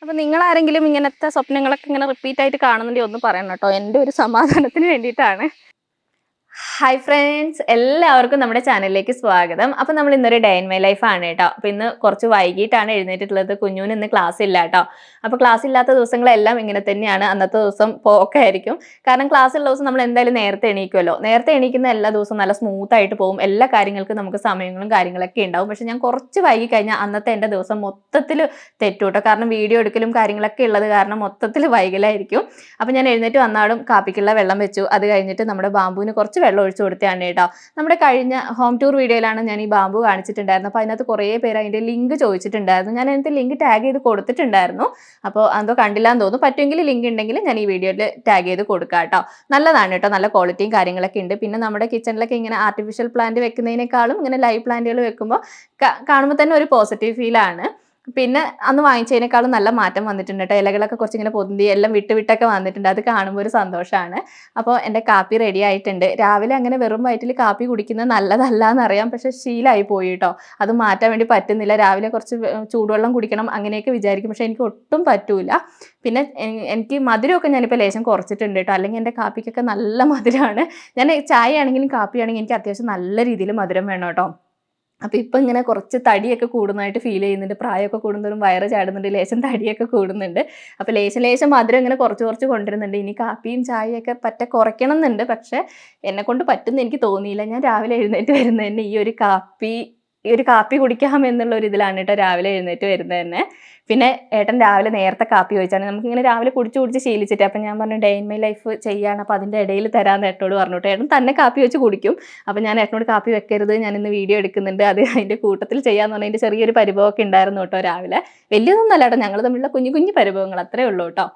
അപ്പൊ നിങ്ങളാരെങ്കിലും ഇങ്ങനത്തെ സ്വപ്നങ്ങളൊക്കെ ഇങ്ങനെ റിപ്പീറ്റ് ആയിട്ട് കാണുന്നുണ്ടെങ്കിൽ ഒന്ന് പറയണം കേട്ടോ. എൻ്റെ ഒരു സമാധാനത്തിന് വേണ്ടിയിട്ടാണ്. ഹായ് ഫ്രണ്ട്സ്, എല്ലാവർക്കും നമ്മുടെ ചാനലിലേക്ക് സ്വാഗതം. അപ്പോൾ നമ്മൾ ഇന്നൊരു ഡേ ഇൻ മൈ ലൈഫ് ആണ് കേട്ടോ. അപ്പോൾ ഇന്ന് കുറച്ച് വൈകിട്ടാണ് എഴുന്നേറ്റിട്ടുള്ളത്. കുഞ്ഞുവിന് ഇന്ന് ക്ലാസ് ഇല്ല കേട്ടോ. അപ്പോൾ ക്ലാസ് ഇല്ലാത്ത ദിവസങ്ങളെല്ലാം ഇങ്ങനെ തന്നെയാണ്. അന്നത്തെ ദിവസം പോക്കായിരിക്കും. കാരണം ക്ലാസ് ഉള്ള ദിവസം നമ്മൾ എന്തായാലും നേരത്തെ എണീക്കുമല്ലോ. നേരത്തെ എണീക്കുന്ന എല്ലാ ദിവസവും നല്ല സ്മൂത്ത് ആയിട്ട് പോകും. എല്ലാ കാര്യങ്ങൾക്കും നമുക്ക് സമയങ്ങളും കാര്യങ്ങളൊക്കെ ഉണ്ടാവും. പക്ഷെ ഞാൻ കുറച്ച് വൈകി കഴിഞ്ഞാൽ അന്നത്തെ എൻ്റെ ദിവസം മൊത്തത്തിൽ തെറ്റും കേട്ടോ. കാരണം വീഡിയോ എടുക്കലും കാര്യങ്ങളൊക്കെ ഉള്ളത് കാരണം മൊത്തത്തിൽ വൈകലായിരിക്കും. അപ്പോൾ ഞാൻ എഴുന്നേറ്റ് വന്നാലും കാപ്പിക്കുള്ള വെള്ളം വെച്ചു. അത് കഴിഞ്ഞിട്ട് നമ്മുടെ ബാമ്പുവിന് കുറച്ച് വെള്ളം ഒഴിച്ചു കൊടുത്തതാണ് കേട്ടോ. നമ്മുടെ കഴിഞ്ഞ ഹോം ടൂർ വീഡിയോയിലാണ് ഞാൻ ഈ ബാമ്പു കാണിച്ചിട്ടുണ്ടായിരുന്നു. അപ്പോൾ അതിനകത്ത് കുറേ പേര് അതിൻ്റെ ലിങ്ക് ചോദിച്ചിട്ടുണ്ടായിരുന്നു. ഞാൻ അതിനകത്ത് ലിങ്ക് ടാഗ് ചെയ്ത് കൊടുത്തിട്ടുണ്ടായിരുന്നു. അപ്പോൾ എന്തോ കണ്ടില്ലാന്ന് തോന്നുന്നു. പറ്റുമെങ്കിൽ ലിങ്ക് ഉണ്ടെങ്കിൽ ഞാൻ ഈ വീഡിയോയിൽ ടാഗ് ചെയ്ത് കൊടുക്കാം കേട്ടോ. നല്ലതാണ് കേട്ടോ, നല്ല ക്വാളിറ്റിയും കാര്യങ്ങളൊക്കെ ഉണ്ട്. പിന്നെ നമ്മുടെ കിച്ചണിലൊക്കെ ഇങ്ങനെ ആർട്ടിഫിഷ്യൽ പ്ലാന്റ് വെക്കുന്നതിനേക്കാളും ഇങ്ങനെ ലൈവ് പ്ലാന്റുകൾ വെക്കുമ്പോൾ കാണുമ്പോൾ തന്നെ ഒരു പോസിറ്റീവ് ഫീലാണ്. പിന്നെ അന്ന് വാങ്ങിച്ചതിനേക്കാളും നല്ല മാറ്റം വന്നിട്ടുണ്ട് കേട്ടോ. ഇലകളൊക്കെ കുറച്ചിങ്ങനെ പൊന്തി എല്ലാം വിട്ടൊക്കെ വന്നിട്ടുണ്ട്. അത് കാണുമ്പോൾ ഒരു സന്തോഷമാണ്. അപ്പോൾ എൻ്റെ കാപ്പി റെഡി ആയിട്ടുണ്ട്. രാവിലെ അങ്ങനെ വെറും വയറ്റിൽ കാപ്പി കുടിക്കുന്നത് നല്ലതല്ല എന്നറിയാം, പക്ഷേ ശീലമായി പോയി കേട്ടോ. അത് മാറ്റാൻ വേണ്ടി പറ്റുന്നില്ല. രാവിലെ കുറച്ച് ചൂടുവെള്ളം കുടിക്കണം അങ്ങനെയൊക്കെ വിചാരിക്കും, പക്ഷേ എനിക്ക് ഒട്ടും പറ്റൂല. പിന്നെ എനിക്ക് മധുരമൊക്കെ ഞാനിപ്പോൾ ലേശം കുറച്ചിട്ടുണ്ട് കേട്ടോ. അല്ലെങ്കിൽ എൻ്റെ കാപ്പിക്കൊക്കെ നല്ല മധുരമാണ്. ഞാൻ ചായ ആണെങ്കിലും കാപ്പി ആണെങ്കിലും എനിക്ക് അത്യാവശ്യം നല്ല രീതിയിൽ മധുരം വേണം കേട്ടോ. അപ്പോൾ ഇപ്പം ഇങ്ങനെ കുറച്ച് തടിയൊക്കെ കൂടുന്നതായിട്ട് ഫീൽ ചെയ്യുന്നുണ്ട്. പ്രായമൊക്കെ കൂടുന്നതും വയറ് ചാടുന്നുണ്ട്, ലേശം തടിയൊക്കെ കൂടുന്നുണ്ട്. അപ്പോൾ ലേശം മധുരം ഇങ്ങനെ കുറച്ച് കൊണ്ടുവരുന്നുണ്ട്. ഇനി കാപ്പിയും ചായയൊക്കെ കുറയ്ക്കണം എന്നുണ്ട്, പക്ഷേ എന്നെക്കൊണ്ട് പറ്റുമെന്ന് എനിക്ക് തോന്നിയില്ല. ഞാൻ രാവിലെ എഴുന്നേറ്റ് വരുന്നത് തന്നെ ഈ ഒരു കാപ്പി കുടിക്കാം എന്നുള്ള ഒരു ഇതിലാണ് കേട്ടോ രാവിലെ എഴുന്നേറ്റ് വരുന്നത് തന്നെ. പിന്നെ ഏട്ടൻ രാവിലെ നേരത്തെ കാപ്പി ചോദിച്ചാണ്. നമുക്കിങ്ങനെ രാവിലെ കുടിച്ച് ശീലിച്ചിട്ട് അപ്പം ഞാൻ പറഞ്ഞു ഡേ ഇൻ മൈ ലൈഫ് ചെയ്യാണ്, അപ്പോൾ അതിൻ്റെ ഇടയിൽ തരാമെന്ന് ഏട്ടനോട് പറഞ്ഞു കേട്ടോ. ഏട്ടൻ തന്നെ കാപ്പി വെച്ച് കുടിക്കും. അപ്പോൾ ഞാൻ ഏട്ടനോട് കാപ്പി വെക്കരുത്, ഞാൻ ഇന്ന് വീഡിയോ എടുക്കുന്നുണ്ട്, അത് അതിൻ്റെ കൂട്ടത്തിൽ ചെയ്യാമെന്ന് പറഞ്ഞാൽ അതിൻ്റെ ചെറിയൊരു പരിഭവമൊക്കെ ഉണ്ടായിരുന്നു കേട്ടോ രാവിലെ. വലിയതൊന്നുമല്ല കേട്ടോ, ഞങ്ങൾ തമ്മിലുള്ള കുഞ്ഞു പരിഭവങ്ങൾ അത്രേ ഉള്ളൂ കേട്ടോ.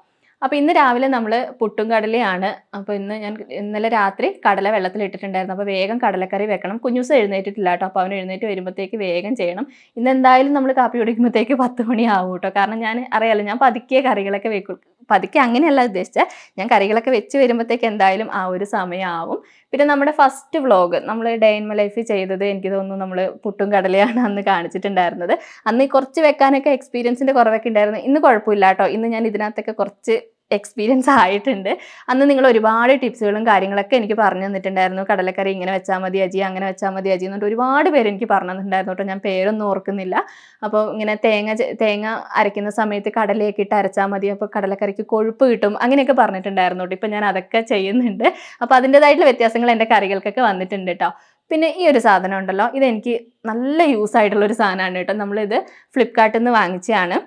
അപ്പോൾ ഇന്ന് രാവിലെ നമ്മൾ പുട്ടും കടലയാണ്. അപ്പോൾ ഞാൻ ഇന്നലെ രാത്രി കടല വെള്ളത്തിലിട്ടിട്ടുണ്ടായിരുന്നു. അപ്പോൾ വേഗം കടലക്കറി വെക്കണം. കുഞ്ഞൂസ് എഴുന്നേറ്റിട്ടില്ല കേട്ടോ. അപ്പോൾ അവൻ എഴുന്നേറ്റ് വരുമ്പോഴത്തേക്ക് വേഗം ചെയ്യണം. ഇന്ന് എന്തായാലും നമ്മൾ കാപ്പി കുടിക്കുമ്പോഴത്തേക്ക് 10 മണിയാവും കേട്ടോ. കാരണം അറിയാലോ, ഞാൻ പതുക്കെ കറികളൊക്കെ വെക്കും. പതുക്കെ അങ്ങനെയല്ല ഉദ്ദേശിച്ചത്, ഞാൻ കറികളൊക്കെ വെച്ച് വരുമ്പോഴത്തേക്ക് എന്തായാലും ആ ഒരു സമയമാവും. പിന്നെ നമ്മുടെ ഫസ്റ്റ് വ്ളോഗ് നമ്മൾ ഡേ ഇൻ മൈ ലൈഫ് ചെയ്തത് എനിക്ക് തോന്നുന്നു നമ്മൾ പുട്ടും കടലയാണ് അന്ന് കാണിച്ചിട്ടുണ്ടായിരുന്നത്. അന്ന് കുറച്ച് വെക്കാനൊക്കെ എക്സ്പീരിയൻസിൻ്റെ കുറവൊക്കെ ഉണ്ടായിരുന്നു. ഇന്ന് കുഴപ്പമില്ല കേട്ടോ. ഇന്ന് ഞാൻ ഇതിനകത്തൊക്കെ കുറച്ച് എക്സ്പീരിയൻസ് ആയിട്ടുണ്ട്. അന്ന് നിങ്ങൾ ഒരുപാട് ടിപ്സുകളും കാര്യങ്ങളൊക്കെ എനിക്ക് പറഞ്ഞു തന്നിട്ടുണ്ടായിരുന്നു. കടലക്കറി ഇങ്ങനെ വെച്ചാൽ മതി അജി, അങ്ങനെ വെച്ചാൽ മതി അജി എന്നിട്ട് ഒരുപാട് പേര് എനിക്ക് പറഞ്ഞു തന്നിട്ടുണ്ടായിരുന്നു കേട്ടോ. ഞാൻ പേരൊന്നും ഓർക്കുന്നില്ല. അപ്പോൾ ഇങ്ങനെ തേങ്ങ അരയ്ക്കുന്ന സമയത്ത് കടലയൊക്കെ ഇട്ട് അരച്ചാൽ മതി, അപ്പോൾ കടലക്കറിക്ക് കൊഴുപ്പ് കിട്ടും, അങ്ങനെയൊക്കെ പറഞ്ഞിട്ടുണ്ടായിരുന്നു കേട്ടോ. ഇപ്പം ഞാൻ അതൊക്കെ ചെയ്യുന്നുണ്ട്. അപ്പോൾ അതിൻ്റെതായിട്ടുള്ള വ്യത്യാസങ്ങൾ എൻ്റെ കറികൾക്കൊക്കെ വന്നിട്ടുണ്ട് കേട്ടോ. പിന്നെ ഈ ഒരു സാധനം ഉണ്ടല്ലോ, ഇതെനിക്ക് നല്ല യൂസ് ആയിട്ടുള്ളൊരു സാധനമാണ് കേട്ടോ. നമ്മളിത് ഫ്ലിപ്കാർട്ടിൽ നിന്ന് വാങ്ങിച്ചതാണ്.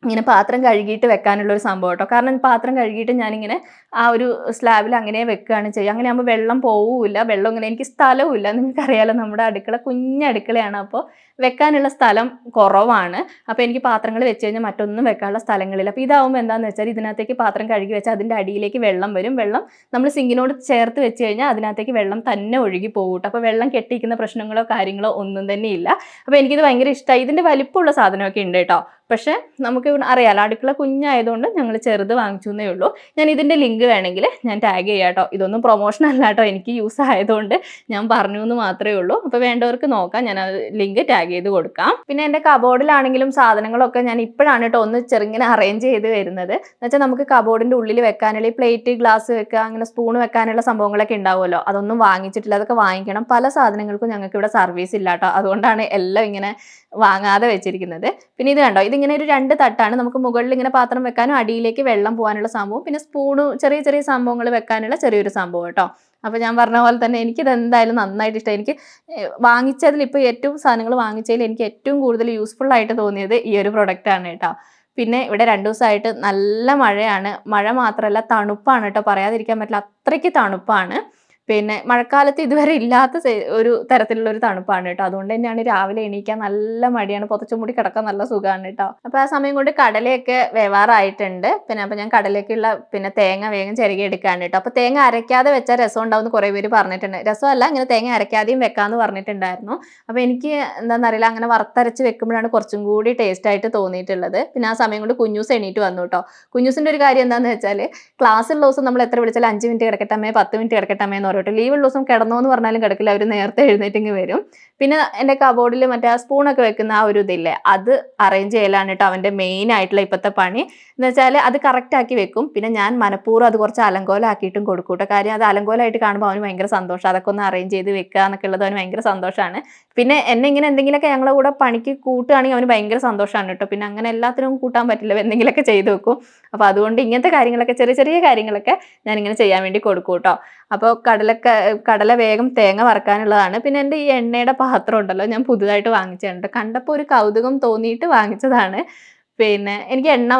ഇങ്ങനെ പാത്രം കഴുകിയിട്ട് വെക്കാനുള്ളൊരു സംഭവം കേട്ടോ. കാരണം പാത്രം കഴുകിയിട്ട് ഞാനിങ്ങനെ ആ ഒരു സ്ലാബിൽ അങ്ങനെ വെക്കുകയാണ് ചെയ്യുക. അങ്ങനെ ആകുമ്പോൾ വെള്ളം പോവില്ല. വെള്ളം ഇങ്ങനെ എനിക്ക് സ്ഥലവുമില്ല. നിങ്ങൾക്കറിയാലോ, നമ്മുടെ അടുക്കള കുഞ്ഞടുക്കളയാണ്. അപ്പോൾ വെക്കാനുള്ള സ്ഥലം കുറവാണ്. അപ്പോൾ എനിക്ക് പാത്രങ്ങൾ വെച്ച് കഴിഞ്ഞാൽ മറ്റൊന്നും വെക്കാനുള്ള സ്ഥലങ്ങളില്ല. അപ്പോൾ ഇതാവുമ്പോൾ എന്താണെന്ന് വെച്ചാൽ ഇതിനകത്തേക്ക് പാത്രം കഴുകി വെച്ചാൽ അതിൻ്റെ അടിയിലേക്ക് വെള്ളം വരും. വെള്ളം നമ്മൾ സിങ്കിനോട് ചേർത്ത് വെച്ച് കഴിഞ്ഞാൽ അതിനകത്തേക്ക് വെള്ളം തന്നെ ഒഴുകി പോകും കേട്ടോ. അപ്പോൾ വെള്ളം കെട്ടിക്കുന്ന പ്രശ്നങ്ങളോ കാര്യങ്ങളോ ഒന്നും തന്നെ ഇല്ല. അപ്പോൾ എനിക്കിത് ഭയങ്കര ഇഷ്ടമായി. ഇതിൻ്റെ വലിപ്പമുള്ള സാധനമൊക്കെ ഉണ്ട് കേട്ടോ. പക്ഷേ നമുക്ക് അറിയാലോ, അടുക്കള കുഞ്ഞായതുകൊണ്ട് ഞങ്ങൾ ചെറുത് വാങ്ങിച്ചു എന്നേ ഉള്ളൂ. ഞാൻ ഇതിൻ്റെ ലിങ്ക് വേണമെങ്കിൽ ഞാൻ ടാഗ് ചെയ്യാം കേട്ടോ. ഇതൊന്നും പ്രൊമോഷൻ അല്ല കേട്ടോ, എനിക്ക് യൂസ് ആയതുകൊണ്ട് ഞാൻ പറഞ്ഞു എന്ന് മാത്രമേ ഉള്ളൂ. അപ്പോൾ വേണ്ടവർക്ക് നോക്കാം, ഞാൻ അത് ലിങ്ക് ടാഗ് ചെയ്ത് കൊടുക്കാം. പിന്നെ എൻ്റെ കബോർഡിലാണെങ്കിലും സാധനങ്ങളൊക്കെ ഞാൻ ഇപ്പോഴാണ് കേട്ടോ ഒന്ന് ചെറുങ്ങനെ അറേഞ്ച് ചെയ്ത് വരുന്നത്. എന്നുവെച്ചാൽ നമുക്ക് കബോർഡിൻ്റെ ഉള്ളിൽ വെക്കാനുള്ള പ്ലേറ്റ് ഗ്ലാസ് വെക്കുക, അങ്ങനെ സ്പൂൺ വെക്കാനുള്ള സംഭവങ്ങളൊക്കെ ഉണ്ടാവുമല്ലോ, അതൊന്നും വാങ്ങിച്ചിട്ടില്ല. അതൊക്കെ വാങ്ങിക്കണം. പല സാധനങ്ങൾക്കും ഞങ്ങൾക്ക് ഇവിടെ സർവീസ് ഇല്ല കേട്ടോ. അതുകൊണ്ടാണ് എല്ലാം ഇങ്ങനെ വാങ്ങാതെ വെച്ചിരിക്കുന്നത്. പിന്നെ ഇത് കണ്ടോ, ഇതിങ്ങനെ ഒരു 2 തട്ടാണ്. നമുക്ക് മുകളിൽ ഇങ്ങനെ പാത്രം വെക്കാനും അടിയിലേക്ക് വെള്ളം പോകാനുള്ള സംഭവം, പിന്നെ സ്പൂണ് ചെറിയ സംഭവങ്ങൾ വെക്കാനുള്ള ചെറിയൊരു സംഭവം കേട്ടോ. അപ്പോൾ ഞാൻ പറഞ്ഞ പോലെ തന്നെ എനിക്കിത് എന്തായാലും നന്നായിട്ട് ഇഷ്ടമായി. എനിക്ക് വാങ്ങിച്ചതിൽ ഇപ്പോൾ ഏറ്റവും സാധനങ്ങൾ വാങ്ങിച്ചതിൽ എനിക്ക് ഏറ്റവും കൂടുതൽ യൂസ്ഫുൾ ആയിട്ട് തോന്നിയത് ഈ ഒരു പ്രൊഡക്റ്റാണ് കേട്ടോ. പിന്നെ ഇവിടെ 2 ദിവസമായിട്ട് നല്ല മഴയാണ്. മഴ മാത്രമല്ല തണുപ്പാണ് കേട്ടോ, പറയാതിരിക്കാൻ പറ്റില്ല, അത്രയ്ക്ക് തണുപ്പാണ്. പിന്നെ മഴക്കാലത്ത് ഇതുവരെ ഇല്ലാത്ത ഒരു തരത്തിലുള്ളൊരു തണുപ്പാണ് കേട്ടോ. അതുകൊണ്ട് തന്നെയാണ് രാവിലെ എണീക്കാൻ നല്ല മടിയാണ്, പുതച്ചു മൂടി കിടക്കാൻ നല്ല സുഖമാണ് കേട്ടോ. അപ്പോൾ ആ സമയം കൊണ്ട് കടലയൊക്കെ വേവാറായിട്ടുണ്ട്. അപ്പോൾ ഞാൻ കടലയ്ക്കുള്ള തേങ്ങ വേഗം ചിരകി എടുക്കുകയാണ് കേട്ടോ. അപ്പോൾ തേങ്ങ അരയ്ക്കാതെ വെച്ചാൽ രസം ഉണ്ടാവും എന്ന് കുറേ പേര് പറഞ്ഞിട്ടുണ്ട്. രസമല്ല, ഇങ്ങനെ തേങ്ങ അരയ്ക്കാതെയും വെക്കാമെന്ന് പറഞ്ഞിട്ടുണ്ടായിരുന്നു. അപ്പോൾ എനിക്ക് എന്താണെന്നറിയില്ല, അങ്ങനെ വറുത്തരച്ച് വെക്കുമ്പോഴാണ് കുറച്ചും കൂടി ടേസ്റ്റ് ആയിട്ട് തോന്നിയിട്ടുള്ളത്. പിന്നെ ആ സമയം കൊണ്ട് കുഞ്ഞൂസ് എണീറ്റ് വന്നു കേട്ടോ. കുഞ്ഞൂസിൻ്റെ ഒരു കാര്യം എന്താണെന്ന് വെച്ചാൽ, ക്ലാസ്സുള്ള ദിവസം നമ്മൾ എത്ര വിളിച്ചാലും 5 മിനിറ്റ് കിടക്കട്ടമ്മേ 10 മിനിറ്റ് കിടക്കട്ടമ്മേ എന്ന് പറയട്ടെ. ലീവുള്ള ദിവസം കിടന്നോ എന്ന് പറഞ്ഞാലും കിടക്കില്ല, അവർ നേരത്തെ എഴുന്നേറ്റിങ്ങ് വരും. പിന്നെ എൻ്റെ കബോർഡിൽ മറ്റേ ആ സ്പൂണൊക്കെ വെക്കുന്ന ആ ഒരു ഇതില്ലേ, അത് അറേഞ്ച് ചെയ്യലാണ് കേട്ടോ അവൻ്റെ മെയിൻ ആയിട്ടുള്ള ഇപ്പോഴത്തെ പണി. എന്ന് വെച്ചാൽ അത് കറക്റ്റ് ആക്കി വെക്കും. പിന്നെ ഞാൻ മനഃപൂർവ്വം അത് കുറച്ച് അലങ്കോലമാക്കിയിട്ടും കൊടുക്കും കേട്ടോ. കാര്യം അത് അലങ്കോലമായിട്ട് കാണുമ്പോൾ അവന് ഭയങ്കര സന്തോഷം. അതൊക്കെ ഒന്ന് അറേഞ്ച് ചെയ്ത് വെക്കുക എന്നൊക്കെ ഉള്ളത് അവന് ഭയങ്കര സന്തോഷമാണ്. പിന്നെ എന്നെ ഇങ്ങനെ എന്തെങ്കിലുമൊക്കെ ഞങ്ങളുടെ കൂടെ പണിക്ക് കൂട്ടുകയാണെങ്കിൽ അവന് ഭയങ്കര സന്തോഷമാണ് കേട്ടോ. പിന്നെ അങ്ങനെ എല്ലാത്തിനും കൂട്ടാൻ പറ്റില്ല, എന്തെങ്കിലുമൊക്കെ ചെയ്ത് വെക്കും. അപ്പോൾ അതുകൊണ്ട് ഇങ്ങനത്തെ കാര്യങ്ങളൊക്കെ, ചെറിയ ചെറിയ കാര്യങ്ങളൊക്കെ ഞാനിങ്ങനെ ചെയ്യാൻ വേണ്ടി കൊടുക്കും കേട്ടോ. അപ്പോൾ കടല വേഗം തേങ്ങ വറക്കാനുള്ളതാണ്. പിന്നെ എൻ്റെ ഈ എണ്ണയുടെ പാത്രം ഉണ്ടല്ലോ, ഞാൻ പുതുതായിട്ട് വാങ്ങിച്ചിട്ടുണ്ട്. കണ്ടപ്പോൾ ഒരു കൗതുകം തോന്നിയിട്ട് വാങ്ങിച്ചതാണ്. പിന്നെ എനിക്ക് എണ്ണ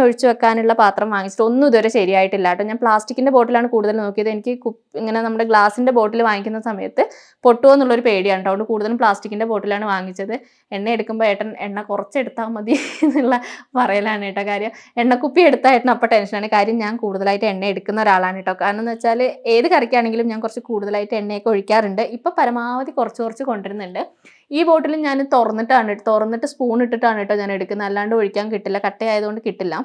ഒഴിച്ചു വെക്കാനുള്ള പാത്രം വാങ്ങിച്ചിട്ട് ഒന്നും ഇതുവരെ ശരിയായിട്ടില്ല കേട്ടോ. ഞാൻ പ്ലാസ്റ്റിക്കിൻ്റെ ബോട്ടിലാണ് കൂടുതൽ നോക്കിയത്. എനിക്ക് ഇങ്ങനെ നമ്മുടെ ഗ്ലാസിൻ്റെ ബോട്ടിൽ വാങ്ങിക്കുന്ന സമയത്ത് പൊട്ടുമോ എന്നുള്ളൊരു പേടിയാണ് കേട്ടോ. അതുകൊണ്ട് കൂടുതലും പ്ലാസ്റ്റിക്കിൻ്റെ ബോട്ടിലാണ് വാങ്ങിച്ചത്. എണ്ണ എടുക്കുമ്പോൾ ഏട്ടൻ എണ്ണ കുറച്ചെടുത്താൽ മതി എന്നുള്ള പറയലാണ് കേട്ടോ. കാര്യം എണ്ണക്കുപ്പി എടുത്താൽ ഏട്ടൻ അപ്പോൾ ടെൻഷനാണ്. കാര്യം ഞാൻ കൂടുതലായിട്ട് എണ്ണ എടുക്കുന്ന ഒരാളാണ് കേട്ടോ. കാരണം എന്ന് വെച്ചാൽ ഏത് കറിക്കാണെങ്കിലും ഞാൻ കുറച്ച് കൂടുതലായിട്ട് എണ്ണയൊക്കെ ഒഴിക്കാറുണ്ട്. ഇപ്പം പരമാവധി കുറച്ച് കൊണ്ടുവരുന്നുണ്ട്. ഈ ബോട്ടിൽ ഞാൻ തുറന്നിട്ട് സ്പൂൺ ഇട്ടിട്ടാണ് കേട്ടോ ഞാൻ എടുക്കുന്നത്. അല്ലാണ്ട് ഒഴിക്കാൻ കിട്ടില്ല, കട്ടയായതുകൊണ്ട് കിട്ടില്ല.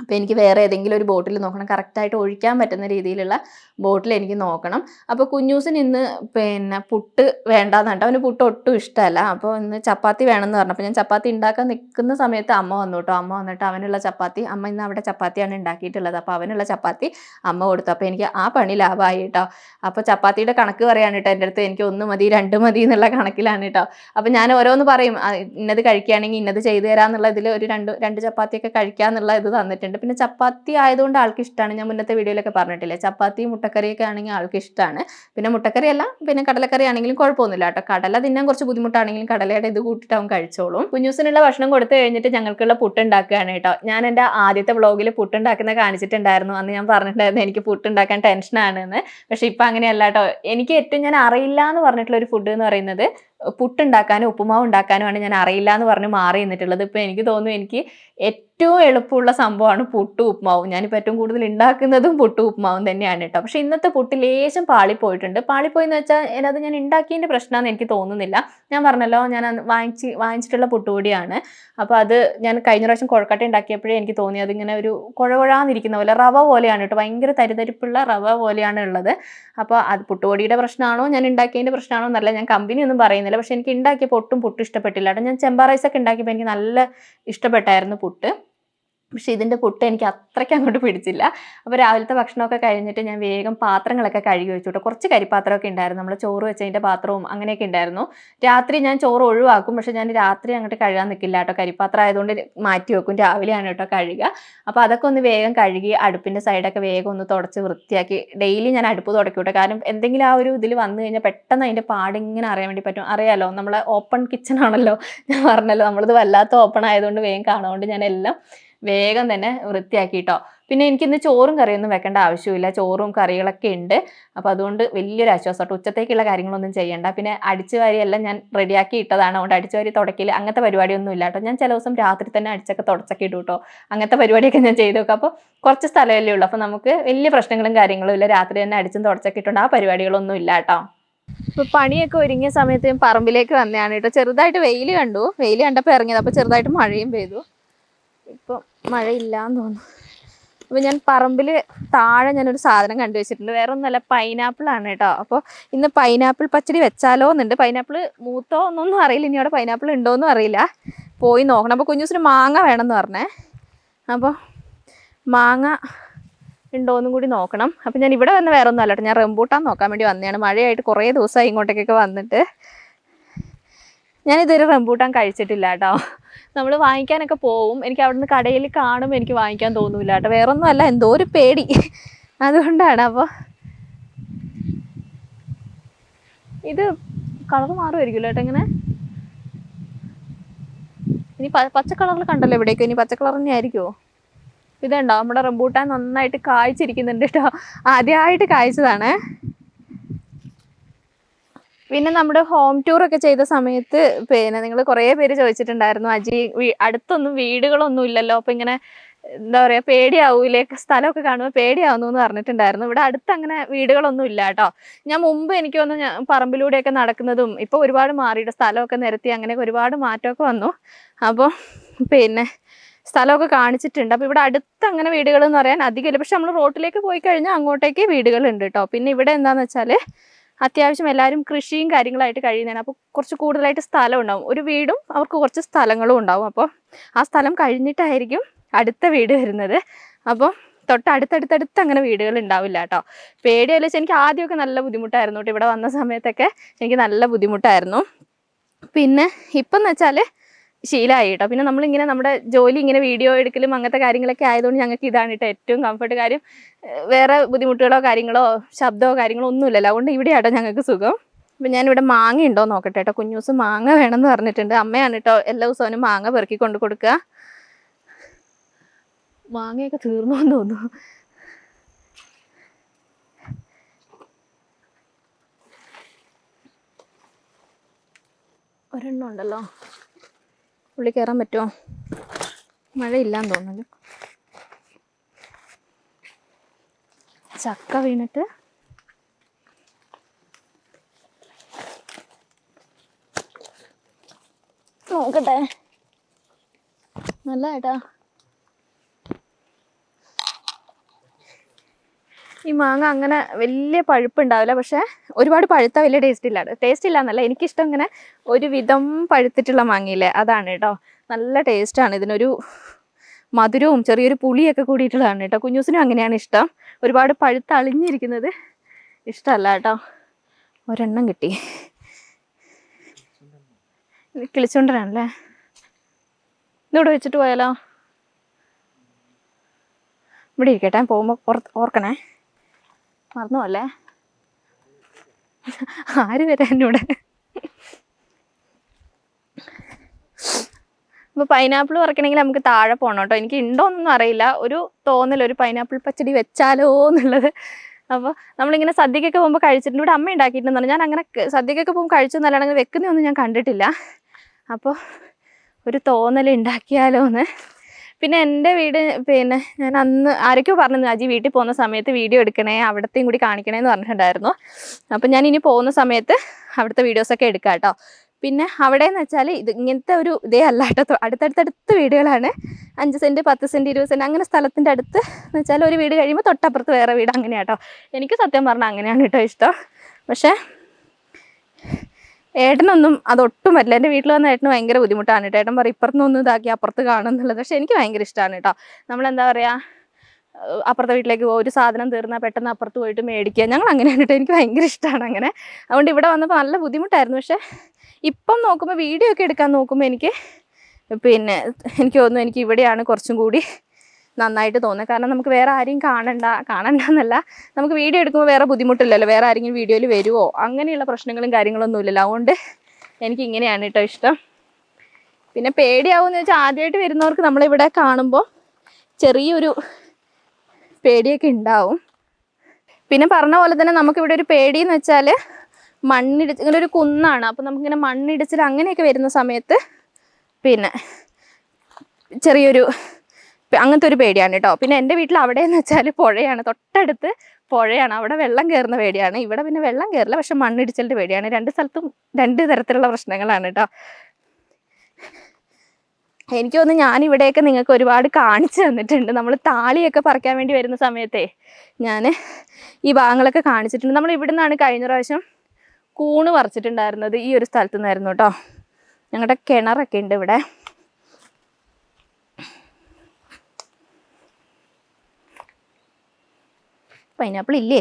അപ്പോൾ എനിക്ക് വേറെ ഏതെങ്കിലും ഒരു ബോട്ടിൽ നോക്കണം, കറക്റ്റായിട്ട് ഒഴിക്കാൻ പറ്റുന്ന രീതിയിലുള്ള ബോട്ടിൽ എനിക്ക് നോക്കണം. അപ്പോൾ കുഞ്ഞൂസിന് ഇന്ന് പിന്നെ പുട്ട് വേണ്ടാന്ന് കേട്ടോ. അവന് പുട്ട് ഒട്ടും ഇഷ്ടമല്ല. അപ്പോൾ ഇന്ന് ചപ്പാത്തി വേണമെന്ന് പറഞ്ഞു. അപ്പോൾ ഞാൻ ചപ്പാത്തി ഉണ്ടാക്കാൻ നിൽക്കുന്ന സമയത്ത് അമ്മ വന്നു കേട്ടോ. അമ്മ വന്നിട്ട് അവനുള്ള ചപ്പാത്തി, അമ്മ ഇന്ന് അവിടെ ചപ്പാത്തിയാണ് ഉണ്ടാക്കിയിട്ടുള്ളത്, അപ്പോൾ അവനുള്ള ചപ്പാത്തി അമ്മ കൊടുത്തു. അപ്പോൾ എനിക്ക് ആ പണി ലാഭമായി കേട്ടോ. അപ്പോൾ ചപ്പാത്തിയുടെ കണക്ക് പറയാണ് കേട്ടോ എൻ്റെ അടുത്ത്. എനിക്ക് 1 മതി 2 മതി എന്നുള്ള കണക്കിലാണ് കേട്ടോ. അപ്പോൾ ഞാൻ ഓരോന്ന് പറയും, ഇന്നത് കഴിക്കുകയാണെങ്കിൽ ഇന്നത് ചെയ്തു തരാമെന്നുള്ള ഇതിൽ ഒരു രണ്ട് ചപ്പാത്തിയൊക്കെ കഴിക്കാമെന്നുള്ള ഇത് തന്നിട്ടുണ്ട്. പിന്നെ ചപ്പാത്തി ആയതുകൊണ്ട് ആൾക്ക് ഇഷ്ടമാണ്. ഞാൻ മുന്നത്തെ വീഡിയോയിലൊക്കെ പറഞ്ഞിട്ടില്ലേ, ചപ്പാത്തി മുട്ടക്കറിയൊക്കെ ആണെങ്കിൽ ആൾക്ക് ഇഷ്ടമാണ്. പിന്നെ മുട്ടക്കറിയല്ല, പിന്നെ കടലക്കറി ആണെങ്കിലും കുഴപ്പമൊന്നുമില്ല കേട്ടോ. കടല തിന്നാൻ കുറച്ച് ബുദ്ധിമുട്ടാണെങ്കിലും കടലയുടെ ഇത് കൂട്ടിയിട്ട് അവൻ കഴിച്ചോളും. കുഞ്ഞൂസിനുള്ള ഭക്ഷണം കൊടുത്തു കഴിഞ്ഞിട്ട് ഞങ്ങൾക്കുള്ള പുട്ട് ഉണ്ടാക്കുകയാണ് കേട്ടോ. ഞാൻ എൻ്റെ ആദ്യത്തെ വ്ളോഗിൽ പുട്ടുണ്ടാക്കുന്ന കാണിച്ചിട്ടുണ്ടായിരുന്നു. അന്ന് ഞാൻ പറഞ്ഞിട്ടുണ്ടായിരുന്നു എനിക്ക് പുട്ടുണ്ടാക്കാൻ ടെൻഷനാണെന്ന്. പക്ഷെ ഇപ്പം അങ്ങനെയല്ല കേട്ടോ. എനിക്ക് ഏറ്റവും ഞാൻ അറിയില്ല എന്ന് പറഞ്ഞിട്ടുള്ള ഒരു ഫുഡ് എന്ന് പറയുന്നത് പുട്ടുണ്ടാക്കാനും ഉപ്പുമാവ് ഉണ്ടാക്കാനുമാണ് ഞാൻ അറിയില്ല എന്ന് പറഞ്ഞ് മാറി നിന്നിട്ടുള്ളത്. ഇപ്പം എനിക്ക് തോന്നുന്നു എനിക്ക് ഏറ്റവും എളുപ്പമുള്ള സംഭവമാണ് പുട്ടും ഉപ്പുമാവും. ഞാനിപ്പോൾ ഏറ്റവും കൂടുതൽ ഉണ്ടാക്കുന്നതും പുട്ടും ഉപ്പുമാവും തന്നെയാണ് കേട്ടോ. പക്ഷേ ഇന്നത്തെ പുട്ട് ലേശം പാളിപ്പോയിട്ടുണ്ട്. പാളിപ്പോയെന്ന് വെച്ചാൽ അത് ഞാൻ ഉണ്ടാക്കിയതിൻ്റെ പ്രശ്നമാണെന്ന് എനിക്ക് തോന്നുന്നില്ല. ഞാൻ പറഞ്ഞല്ലോ, ഞാൻ വാങ്ങിച്ചിട്ടുള്ള പുട്ടുപൊടിയാണ്. അപ്പോൾ അത് ഞാൻ കഴിഞ്ഞ പ്രാവശ്യം കൊഴക്കട്ട ഉണ്ടാക്കിയപ്പോഴേ എനിക്ക് തോന്നി അതിങ്ങനെ ഒരു കുഴകുഴാന്നിരിക്കുന്ന പോലെ, റവ പോലെയാണ് കേട്ടോ. ഭയങ്കര തരിതരിപ്പുള്ള റവ പോലെയാണ് ഉള്ളത്. അപ്പോൾ അത് പുട്ടുപൊടിയുടെ പ്രശ്നമാണോ ഞാൻ ഉണ്ടാക്കിയതിൻ്റെ പ്രശ്നമാണോ എന്നല്ല, ഞാൻ കമ്പനി ഒന്നും പറയുന്നില്ല. പക്ഷെ എനിക്ക് ഉണ്ടാക്കിയപ്പോൾ ഒട്ടും പുട്ട് ഇഷ്ടപ്പെട്ടില്ല കേട്ടോ. ഞാൻ ചെമ്പാ റൈസൊക്കെ ഉണ്ടാക്കിയപ്പോൾ എനിക്ക് നല്ല ഇഷ്ടപ്പെട്ടായിരുന്നു പുട്ട്. പക്ഷേ ഇതിൻ്റെ പുട്ട് എനിക്ക് അത്രയ്ക്ക് അങ്ങോട്ട് പിടിച്ചില്ല. അപ്പോൾ രാവിലത്തെ ഭക്ഷണമൊക്കെ കഴിഞ്ഞിട്ട് ഞാൻ വേഗം പാത്രങ്ങളൊക്കെ കഴുകി വെച്ചു കേട്ടോ. കുറച്ച് കരിപ്പാത്രമൊക്കെ ഉണ്ടായിരുന്നു, നമ്മൾ ചോറ് വെച്ചതിൻ്റെ പാത്രവും അങ്ങനെയൊക്കെ ഉണ്ടായിരുന്നു. രാത്രി ഞാൻ ചോറ് ഒഴിവാക്കും, പക്ഷേ ഞാൻ രാത്രി അങ്ങോട്ട് കഴുകാൻ നിൽക്കില്ല കേട്ടോ. കരിപ്പാത്രം ആയതുകൊണ്ട് മാറ്റി വെക്കും, രാവിലെയാണ് കേട്ടോ കഴുകുക. അപ്പോൾ അതൊക്കെ ഒന്ന് വേഗം കഴുകി അടുപ്പിൻ്റെ സൈഡൊക്കെ വേഗം ഒന്ന് തുടച്ച് വൃത്തിയാക്കി. ഡെയിലി ഞാൻ അടുപ്പ് തുടക്കും കേട്ടോ. കാരണം എന്തെങ്കിലും ആ ഒരു ഇതിൽ വന്നു കഴിഞ്ഞാൽ പെട്ടെന്ന് അതിൻ്റെ പാടിങ്ങനെ അറിയാൻ വേണ്ടി പറ്റും. അറിയാലോ, നമ്മളെ ഓപ്പൺ കിച്ചൺ ആണല്ലോ, ഞാൻ പറഞ്ഞല്ലോ, നമ്മളിത് വല്ലാത്ത ഓപ്പൺ ആയതുകൊണ്ട് വേഗം കാണുകൊണ്ട് ഞാൻ എല്ലാം വേഗം തന്നെ വൃത്തിയാക്കിട്ടോ. പിന്നെ എനിക്കിന്ന് ചോറും കറിയൊന്നും വെക്കേണ്ട ആവശ്യമില്ല, ചോറും കറികളൊക്കെ ഉണ്ട്. അപ്പോൾ അതുകൊണ്ട് വലിയൊരു ആശ്വാസമായിട്ട് ഉച്ചത്തേക്കുള്ള കാര്യങ്ങളൊന്നും ചെയ്യണ്ട. പിന്നെ അടിച്ചു വാരിയെല്ലാം ഞാൻ റെഡിയാക്കി ഇട്ടതാണ്. അതുകൊണ്ട് അടിച്ചു വാരി തുടക്കില്ല, അങ്ങനത്തെ പരിപാടിയൊന്നും ഇല്ല കേട്ടോ. ഞാൻ ചില ദിവസം രാത്രി തന്നെ അടിച്ചൊക്കെ തുടച്ചൊക്കെ ഇടും കേട്ടോ. അങ്ങനത്തെ പരിപാടിയൊക്കെ ഞാൻ ചെയ്ത് വെക്കും. അപ്പോൾ കുറച്ച് സ്ഥലമല്ലേ ഉള്ളൂ, അപ്പോൾ നമുക്ക് വലിയ പ്രശ്നങ്ങളും കാര്യങ്ങളും ഇല്ല. രാത്രി തന്നെ അടിച്ചും തുടച്ചൊക്കെ ഇട്ടുണ്ട്, ആ പരിപാടികളൊന്നും ഇല്ല കേട്ടോ. ഇപ്പോൾ പണിയൊക്കെ ഒരുങ്ങിയ സമയത്ത് ഞാൻ പറമ്പിലേക്ക് വന്നതാണ് കേട്ടോ. ചെറുതായിട്ട് വെയിൽ കണ്ടു, വെയിൽ കണ്ടപ്പോൾ ഇറങ്ങിയത്. അപ്പോൾ ചെറുതായിട്ട് മഴയും പെയ്തു. ഇപ്പം മഴയില്ലാന്ന് തോന്നുന്നു. അപ്പോൾ ഞാൻ പറമ്പിൽ താഴെ ഞാനൊരു സാധനം കണ്ടുവച്ചിട്ടുണ്ട്. വേറെ ഒന്നുമല്ല, പൈനാപ്പിളാണ് കേട്ടോ. അപ്പോൾ ഇന്ന് പൈനാപ്പിൾ പച്ചടി വെച്ചാലോ എന്നുണ്ട്. പൈനാപ്പിൾ മൂത്തോ എന്നൊന്നും അറിയില്ല, ഇനി അവിടെ പൈനാപ്പിൾ ഉണ്ടോയെന്നും അറിയില്ല, പോയി നോക്കണം. അപ്പോൾ കുഞ്ഞൂസിന് മാങ്ങ വേണമെന്ന് പറഞ്ഞേ, അപ്പോൾ മാങ്ങ ഉണ്ടോയെന്നും കൂടി നോക്കണം. അപ്പോൾ ഞാൻ ഇവിടെ വന്ന് വേറെ ഒന്നും അല്ല കേട്ടോ, ഞാൻ റംബൂട്ടാൻ നോക്കാൻ വേണ്ടി വന്നതാണ്. മഴയായിട്ട് കുറേ ദിവസമായി ഇങ്ങോട്ടേക്കൊക്കെ വന്നിട്ട്. ഞാനിതുവരെ റംബൂട്ടാൻ കഴിച്ചിട്ടില്ല കേട്ടോ. നമ്മൾ വാങ്ങിക്കാനൊക്കെ പോവും, എനിക്ക് അവിടുന്ന് കടയിൽ കാണുമ്പോൾ എനിക്ക് വാങ്ങിക്കാൻ തോന്നൂല കേട്ടോ. വേറെ ഒന്നും അല്ല, എന്തോ ഒരു പേടി, അതുകൊണ്ടാണ്. അപ്പോൾ ഇത് കളർ മാറുമായിരിക്കുമല്ലോ കേട്ടോ ഇങ്ങനെ. ഇനി പച്ച കളറിൽ കണ്ടല്ലോ എവിടേക്കും, ഇനി പച്ച കളർ തന്നെ ആയിരിക്കുമോ? ഇതുണ്ടോ, നമ്മുടെ റംബൂട്ടാൻ നന്നായിട്ട് കായ്ച്ചിരിക്കുന്നുണ്ട് കേട്ടോ. ആദ്യമായിട്ട് കായ്ച്ചതാണ്. പിന്നെ നമ്മുടെ ഹോം ടൂറൊക്കെ ചെയ്ത സമയത്ത് പിന്നെ നിങ്ങൾ കുറേ പേര് ചോദിച്ചിട്ടുണ്ടായിരുന്നു, അജി അടുത്തൊന്നും വീടുകളൊന്നും ഇല്ലല്ലോ, അപ്പോൾ ഇങ്ങനെ എന്താ പറയുക പേടിയാവൂലേ, സ്ഥലമൊക്കെ കാണുമ്പോൾ പേടിയാവുന്നു എന്ന് പറഞ്ഞിട്ടുണ്ടായിരുന്നു. ഇവിടെ അടുത്ത് അങ്ങനെ വീടുകളൊന്നും ഇല്ല കേട്ടോ. ഞാൻ മുമ്പ് എനിക്ക് വന്ന് പറമ്പിലൂടെയൊക്കെ നടക്കുന്നതും ഇപ്പോൾ ഒരുപാട് മാറിയിട്ട് സ്ഥലമൊക്കെ നിരത്തി അങ്ങനെയൊക്കെ ഒരുപാട് മാറ്റമൊക്കെ വന്നു. അപ്പോൾ പിന്നെ സ്ഥലമൊക്കെ കാണിച്ചിട്ടുണ്ട്. അപ്പോൾ ഇവിടെ അടുത്ത് അങ്ങനെ വീടുകൾ എന്ന് പറയാൻ അധികമില്ല. പക്ഷെ നമ്മൾ റോട്ടിലേക്ക് പോയി കഴിഞ്ഞാൽ അങ്ങോട്ടേക്ക് വീടുകളുണ്ട് കേട്ടോ. പിന്നെ ഇവിടെ എന്താണെന്ന് വെച്ചാൽ അത്യാവശ്യം എല്ലാവരും കൃഷിയും കാര്യങ്ങളായിട്ട് കഴിയുന്നതാണ്. അപ്പോൾ കുറച്ച് കൂടുതലായിട്ട് സ്ഥലം ഉണ്ടാവും. ഒരു വീടും അവർക്ക് കുറച്ച് സ്ഥലങ്ങളും ഉണ്ടാവും. അപ്പോൾ ആ സ്ഥലം കഴിഞ്ഞിട്ടായിരിക്കും അടുത്ത വീട് വരുന്നത്. അപ്പോൾ തൊട്ടടുത്തടുത്തടുത്ത് അങ്ങനെ വീടുകൾ ഉണ്ടാവില്ല കേട്ടോ. പേടിയല്ല വെച്ചാൽ എനിക്ക് ആദ്യമൊക്കെ നല്ല ബുദ്ധിമുട്ടായിരുന്നു കേട്ടോ. ഇവിടെ വന്ന സമയത്തൊക്കെ എനിക്ക് നല്ല ബുദ്ധിമുട്ടായിരുന്നു. പിന്നെ ഇപ്പം എന്ന് വെച്ചാൽ ശീലമായി കേട്ടോ. പിന്നെ നമ്മളിങ്ങനെ നമ്മുടെ ജോലി ഇങ്ങനെ വീഡിയോ എടുക്കലും അങ്ങനത്തെ കാര്യങ്ങളൊക്കെ ആയതുകൊണ്ട് ഞങ്ങൾക്ക് ഇതാണ് കേട്ടോ ഏറ്റവും കംഫർട്ട്. കാര്യം വേറെ ബുദ്ധിമുട്ടുകളോ കാര്യങ്ങളോ ശബ്ദമോ കാര്യങ്ങളോ ഒന്നുമില്ലല്ലോ. അതുകൊണ്ട് ഇവിടെയാട്ടോ ഞങ്ങൾക്ക് സുഖം. അപ്പം ഞാനിവിടെ മാങ്ങ ഉണ്ടോ നോക്കട്ടെ കേട്ടോ. കുഞ്ഞൂസ് മാങ്ങ വേണമെന്ന് പറഞ്ഞിട്ടുണ്ട്. അമ്മയാണ് കേട്ടോ എല്ലാ ദിവസവും മാങ്ങ പെറുക്കി കൊണ്ട് കൊടുക്കുക. മാങ്ങയൊക്കെ തീർന്നു എന്ന് തോന്നുന്നു. ഒരെണ്ണം ഉണ്ടല്ലോ, ഉള്ളിൽ കയറാൻ പറ്റുമോ? മഴയില്ലാന്ന് തോന്നുന്നു. ചക്ക വീണിട്ട് നോക്കട്ടെ. നല്ല ഏട്ടാ, ഈ മാങ്ങ അങ്ങനെ വലിയ പഴുപ്പുണ്ടാവില്ല. പക്ഷെ ഒരുപാട് പഴുത്ത വലിയ ടേസ്റ്റ് ഇല്ല എന്നല്ല, എനിക്കിഷ്ടം ഇങ്ങനെ ഒരു വിധം പഴുത്തിട്ടുള്ള മാങ്ങയില്ലേ, അതാണ് കേട്ടോ. നല്ല ടേസ്റ്റാണ്. ഇതിനൊരു മധുരവും ചെറിയൊരു പുളിയൊക്കെ കൂടിയിട്ടുള്ളതാണ് കേട്ടോ. കുഞ്ഞൂസിനും അങ്ങനെയാണ് ഇഷ്ടം. ഒരുപാട് പഴുത്ത് അളിഞ്ഞിരിക്കുന്നത് ഇഷ്ടമല്ല കേട്ടോ. ഒരെണ്ണം കിട്ടി. കിളിച്ചുകൊണ്ടരാണല്ലേ. ഇതിവിടെ വെച്ചിട്ട് പോയാലോ? ഇവിടെ ഇരിക്കട്ടെ, പോകുമ്പോൾ ഓർക്കണേ, മറന്നു പോലെ. ആര് വരാൻ ഇവിടെ? അപ്പോൾ പൈനാപ്പിൾ പറിക്കണമെങ്കിൽ നമുക്ക് താഴെ പോകണം കേട്ടോ. എനിക്ക് ഉണ്ടോയെന്നൊന്നും അറിയില്ല. ഒരു തോന്നൽ, ഒരു പൈനാപ്പിൾ പച്ചടി വെച്ചാലോ എന്നുള്ളത്. അപ്പോൾ നമ്മളിങ്ങനെ സദ്യക്കൊക്കെ പോകുമ്പോൾ കഴിച്ചിട്ടുണ്ട്. ഇവിടെ അമ്മ ഉണ്ടാക്കിയിട്ടുണ്ടെന്നാണ്. ഞാൻ അങ്ങനെ സദ്യക്കൊക്കെ പോകുമ്പോൾ കഴിച്ചെന്നല്ലാണെങ്കിൽ വെക്കുന്നതൊന്നും ഞാൻ കണ്ടിട്ടില്ല. അപ്പോൾ ഒരു തോന്നൽ ഉണ്ടാക്കിയാലോ എന്ന്. പിന്നെ എൻ്റെ വീട്, പിന്നെ ഞാൻ അന്ന് ആരൊക്കെയോ പറഞ്ഞു അജി വീട്ടിൽ പോകുന്ന സമയത്ത് വീഡിയോ എടുക്കണേ, അവിടത്തെയും കൂടി കാണിക്കണേ എന്ന് പറഞ്ഞിട്ടുണ്ടായിരുന്നു. അപ്പം ഞാൻ ഇനി പോകുന്ന സമയത്ത് അവിടുത്തെ വീഡിയോസൊക്കെ എടുക്കാം കേട്ടോ. പിന്നെ അവിടെ എന്ന് വെച്ചാൽ ഇങ്ങനത്തെ ഒരു ഇതേ അല്ല കേട്ടോ. അടുത്തടുത്തടുത്ത് വീടുകളാണ്. 5 സെൻറ്റ് 10 സെൻറ്റ് 20 സെൻറ്റ് അങ്ങനെ സ്ഥലത്തിൻ്റെ അടുത്ത് എന്ന് വെച്ചാൽ ഒരു വീട് കഴിയുമ്പോൾ തൊട്ടപ്പുറത്ത് വേറെ വീട്, അങ്ങനെയാണ് കേട്ടോ. എനിക്ക് സത്യം പറഞ്ഞാൽ അങ്ങനെയാണ് കേട്ടോ ഇഷ്ടം. പക്ഷേ ഏട്ടനൊന്നും അതൊട്ടും പറ്റില്ല. എൻ്റെ വീട്ടിൽ വന്ന ഏട്ടന് ഭയങ്കര ബുദ്ധിമുട്ടാണ് കേട്ടോ. ഏട്ടൻ പറയും ഇപ്പുറത്തൊന്നും ഇതാക്കി അപ്പുറത്ത് കാണും എന്നുള്ളത്. പക്ഷെ എനിക്ക് ഭയങ്കര ഇഷ്ടമാണ് കേട്ടോ. നമ്മളെന്താ പറയുക, അപ്പുറത്തെ വീട്ടിലേക്ക് പോകും, ഒരു സാധനം തീർന്നാൽ പെട്ടെന്ന് അപ്പുറത്ത് പോയിട്ട് മേടിക്കുക. ഞങ്ങൾ അങ്ങനെയാണ് കേട്ടോ. എനിക്ക് ഭയങ്കര ഇഷ്ടമാണ് അങ്ങനെ. അതുകൊണ്ട് ഇവിടെ വന്നപ്പോൾ നല്ല ബുദ്ധിമുട്ടായിരുന്നു. പക്ഷേ ഇപ്പം നോക്കുമ്പോൾ വീഡിയോ ഒക്കെ എടുക്കാൻ നോക്കുമ്പോൾ എനിക്ക് തോന്നുന്നു എനിക്ക് ഇവിടെയാണ് കുറച്ചും കൂടി നന്നായിട്ട് തോന്നുന്നത്. കാരണം നമുക്ക് വേറെ ആരെയും കാണണ്ടെന്നല്ല, നമുക്ക് വീഡിയോ എടുക്കുമ്പോൾ വേറെ ബുദ്ധിമുട്ടില്ലല്ലോ. വേറെ ആരെങ്കിലും വീഡിയോയിൽ വരുമോ അങ്ങനെയുള്ള പ്രശ്നങ്ങളും കാര്യങ്ങളൊന്നും ഇല്ലല്ലോ. അതുകൊണ്ട് എനിക്ക് ഇങ്ങനെയാണ് കേട്ടോ ഇഷ്ടം. പിന്നെ പേടിയാവുമെന്ന് വെച്ചാൽ ആദ്യമായിട്ട് വരുന്നവർക്ക് നമ്മളിവിടെ കാണുമ്പോൾ ചെറിയൊരു പേടിയൊക്കെ ഉണ്ടാവും. പിന്നെ പറഞ്ഞ പോലെ തന്നെ നമുക്കിവിടെ ഒരു പേടിയെന്ന് വെച്ചാൽ ഇങ്ങനെ ഒരു കുന്നാണ്. അപ്പോൾ നമുക്കിങ്ങനെ മണ്ണിടിച്ചിൽ അങ്ങനെയൊക്കെ വരുന്ന സമയത്ത് പിന്നെ ചെറിയൊരു അങ്ങനത്തെ ഒരു പേടിയാണ് കേട്ടോ. പിന്നെ എൻ്റെ വീട്ടിൽ അവിടെയെന്ന് വെച്ചാൽ പുഴയാണ്, തൊട്ടടുത്ത് പുഴയാണ്. അവിടെ വെള്ളം കയറുന്ന പേടിയാണ്. ഇവിടെ പിന്നെ വെള്ളം കയറില്ല, പക്ഷെ മണ്ണിടിച്ചിലിൻ്റെ പേടിയാണ്. 2 സ്ഥലത്തും 2 തരത്തിലുള്ള പ്രശ്നങ്ങളാണ് കേട്ടോ. എനിക്ക് തോന്നുന്നു ഞാനിവിടെയൊക്കെ നിങ്ങൾക്ക് ഒരുപാട് കാണിച്ചു തന്നിട്ടുണ്ട്. നമ്മൾ താളിയൊക്കെ പറിക്കാൻ വേണ്ടി വരുന്ന സമയത്തേ ഞാൻ ഈ ഭാഗങ്ങളൊക്കെ കാണിച്ചിട്ടുണ്ട്. നമ്മൾ ഇവിടെ നിന്നാണ് കഴിഞ്ഞ പ്രാവശ്യം കൂണ് പറിച്ചിട്ടുണ്ടായിരുന്നത്. ഈ ഒരു സ്ഥലത്തു നിന്നായിരുന്നു കേട്ടോ. ഞങ്ങളുടെ കിണറൊക്കെ ഉണ്ട് ഇവിടെ. പൈനാപ്പിൾ ഇല്ലേ?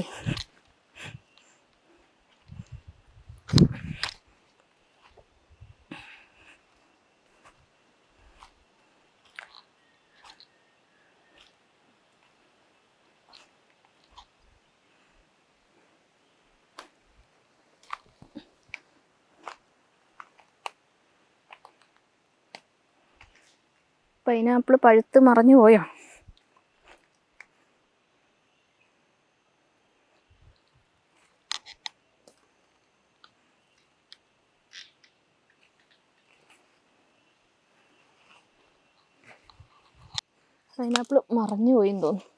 പൈനാപ്പിൾ പഴുത്ത് മറഞ്ഞു പോയോ? പൈനാപ്പിൾ മറഞ്ഞു പോയിന്ന് തോന്നുന്നു.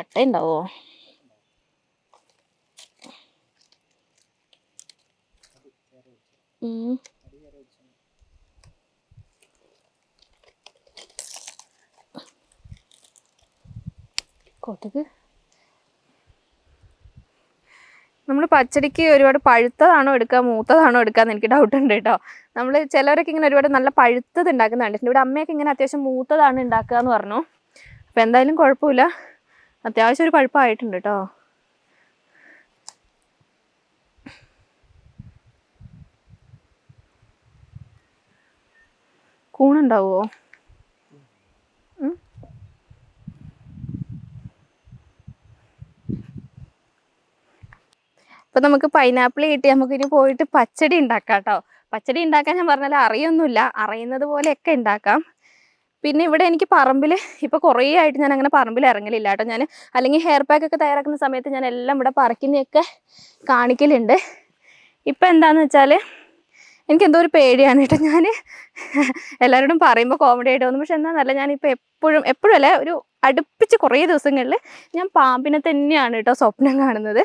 അട്ട ഉണ്ടാവോ? കൊതുക് നമ്മൾ പച്ചടിക്ക് ഒരുപാട് പഴുത്തതാണോ എടുക്കുക മൂത്തതാണോ എടുക്കാന്ന് എനിക്ക് ഡൗട്ട് ഉണ്ട് കേട്ടോ. നമ്മൾ ചിലവരൊക്കെ ഇങ്ങനെ ഒരുപാട് നല്ല പഴുത്തത് ഉണ്ടാക്കുന്ന കണ്ടിട്ടുണ്ട്. ഇവിടെ അമ്മയൊക്കെ ഇങ്ങനെ അത്യാവശ്യം മൂത്തതാണ് ഉണ്ടാക്കുക എന്ന് പറഞ്ഞു. അപ്പം എന്തായാലും കുഴപ്പമില്ല, അത്യാവശ്യം ഒരു പഴുപ്പായിട്ടുണ്ട് കേട്ടോ. കൂണുണ്ടാവുമോ? ഇപ്പം നമുക്ക് പൈനാപ്പിൾ കിട്ടി, നമുക്കിനി പോയിട്ട് പച്ചടി ഉണ്ടാക്കാം കേട്ടോ. പച്ചടി ഉണ്ടാക്കാൻ ഞാൻ പറഞ്ഞാൽ അറിയൊന്നുമില്ല, അറിയുന്നത് പോലെയൊക്കെ ഉണ്ടാക്കാം. പിന്നെ ഇവിടെ എനിക്ക് പറമ്പിൽ ഇപ്പോൾ കുറേ ആയിട്ട് ഞാൻ അങ്ങനെ പറമ്പിൽ ഇറങ്ങലില്ല കേട്ടോ. ഞാൻ അല്ലെങ്കിൽ ഹെയർ പാക്ക് ഒക്കെ തയ്യാറാക്കുന്ന സമയത്ത് ഞാൻ എല്ലാം ഇവിടെ പറിക്കുന്നതൊക്കെ കാണിക്കലുണ്ട്. ഇപ്പം എന്താണെന്ന് വെച്ചാൽ എനിക്കെന്തോ ഒരു പേടിയാണ് കേട്ടോ. ഞാൻ എല്ലാവരോടും പറയുമ്പോൾ കോമഡി ആയിട്ട് തോന്നും, പക്ഷെ എന്താണെന്നല്ല, ഞാനിപ്പോൾ എപ്പോഴും അല്ല, ഒരു അടുപ്പിച്ച് കുറേ ദിവസങ്ങളിൽ ഞാൻ പാമ്പിനെ തന്നെയാണ് കേട്ടോ സ്വപ്നം കാണുന്നത്.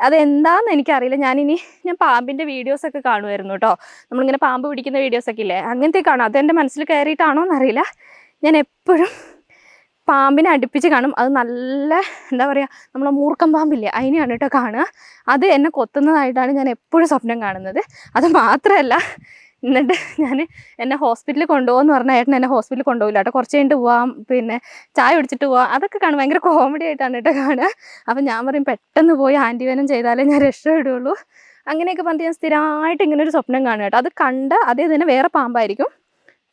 അതെന്താണെന്ന് എനിക്കറിയില്ല. ഞാൻ പാമ്പിൻ്റെ വീഡിയോസൊക്കെ കാണുമായിരുന്നു കേട്ടോ. നമ്മളിങ്ങനെ പാമ്പ് പിടിക്കുന്ന വീഡിയോസൊക്കെ ഇല്ലേ, അങ്ങനത്തെ കാണും. അതെൻ്റെ മനസ്സിൽ കയറിയിട്ടാണോ എന്നറിയില്ല, ഞാൻ എപ്പോഴും പാമ്പിനെ അടുപ്പിച്ച് കാണും. അത് നല്ല എന്താ പറയുക, നമ്മളെ മൂർക്കം പാമ്പില്ലേ, അതിനെയാണ് കേട്ടോ കാണുക. അത് എന്നെ കൊത്തുന്നതായിട്ടാണ് ഞാൻ എപ്പോഴും സ്വപ്നം കാണുന്നത്. അത് മാത്രമല്ല, എന്നിട്ട് എന്നെ ഹോസ്പിറ്റലിൽ കൊണ്ടുപോകുമെന്ന് പറഞ്ഞ ഏട്ടൻ എന്നെ ഹോസ്പിറ്റലിൽ കൊണ്ടുപോകില്ല കേട്ടോ. കുറച്ച് കഴിഞ്ഞിട്ട് പോവാം, പിന്നെ ചായ കുടിച്ചിട്ട് പോവാം, അതൊക്കെ കാണും. ഭയങ്കര കോമഡി ആയിട്ടാണ് കേട്ടോ കാണുക. അപ്പം ഞാൻ പറയും പെട്ടെന്ന് പോയി ആൻറ്റിവേനം ചെയ്താലേ ഞാൻ രക്ഷപ്പെടുള്ളൂ. അങ്ങനെയൊക്കെ പറഞ്ഞിട്ട് ഞാൻ സ്ഥിരമായിട്ട് ഇങ്ങനെ ഒരു സ്വപ്നം കാണുക കേട്ടോ. അത് കണ്ട അതേ തന്നെ വേറെ പാമ്പായിരിക്കും,